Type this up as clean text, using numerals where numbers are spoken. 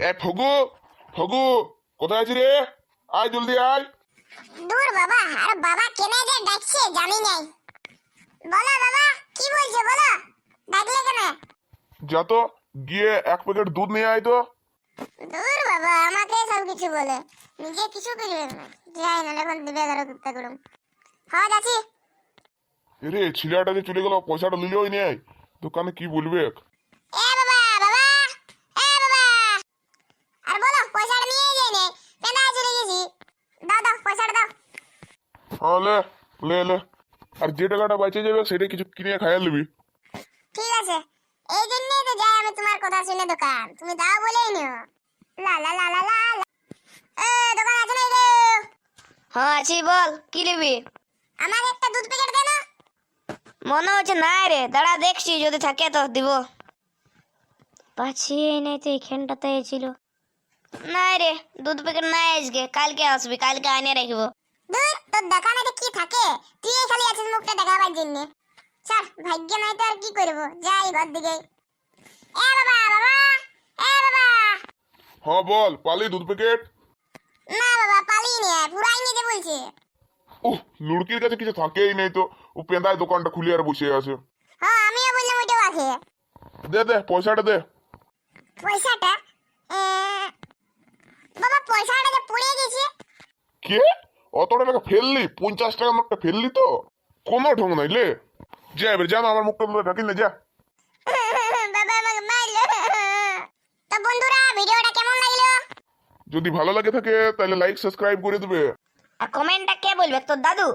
এ ফগু, ফগু কোথায় আছিস রে? আয় জলদি আয়। দূর বাবা, আর বাবা কেনে যে ডাকছে জানি নাই। বলো বাবা, কি বলছো বলো, ডাকলে কেন? যা তো গিয়ে 1 প্যাকেট দুধ নিয়ে আয় তো। দূর বাবা, আমাকে সব কিছু বলে, নিজে কিছু করবে না। যাই না, এখন দিবে ধরো কুত্তা করুম। হ্যাঁ যাচ্ছি। রে ছেলেটা যে চলে গেল, পয়সাটা নিলেই নেই, দোকানে কি বলবে? এ বাবা, বাবা, এ বাবা, আর বলো পয়সাটা নিয়ে যাই নে, পেঁদা চলে গেছি। দাও দাও, পয়সাটা দাও। হ্যাঁ লে লে লে, আর যে টাকাটা বেঁচে যাবে সেটা কিছু কিনে খাইয়া নিবি। ঠিক আছে, এই জন্যই তো যাই আমি তোমার কথা শুনে দোকান, তুমি দাও বলেই নিও। লা লা লা লা লা লা। এ দোকান আছে নাই রে? হ্যাঁ আছি, বল কি নিবি? আমার একটা দুধ প্যাকেট দে না। মনে হচ্ছে নাই রে, দাঁড়া দেখছি, যদি থাকে তো দিব। পাচ্ছি নাই তো, এইখানটাতে ছিল। নাই রে, দুধ প্যাকেট নাই আজকে, কালকে আসবি, কালকে আনে রাখবো। দূর, তোর দোকানে যে কি থাকে, তুই খালি আছিস মুখটা দেখাবার জন্য। চল, ভাগ্য নাই তো আর কি করবো, যাই ঘর দিকে। এ বাবা, বাবা, এ বাবা। হ্যাঁ বল, পালি দুধ প্যাকেট। না বাবা, পালিয়ে নিয়ে আয়, পুরাই নিতে বলছে। উহ, লুড়কির কাছে কিছু থাকেই নেই তো, ও পেঁদায় দোকানটা খুলে আর বসে আছে। হ্যাঁ, আমিও বললাম ওইটাও আছে। দে দে পয়সাটা দে। পয়সাটা? বাবা, পয়সাটা যে পড়ে গেছে। কে? অতটা টাকা ফেললি? 50 টাকা নোটটা ফেললি তো? কোনো ঢং নাই লে। যা এবার যা না, আমার মুখটা ধরে ঢাকিল না, যা। বাবা আমাকে মারলো। তো বন্ধুরা, ভিডিওটা কেমন লাগলো? যদি ভালো লাগে থাকে তাহলে লাইক সাবস্ক্রাইব করে দেবে। আর কমেন্টটা কে বলবে, তোর দাদু?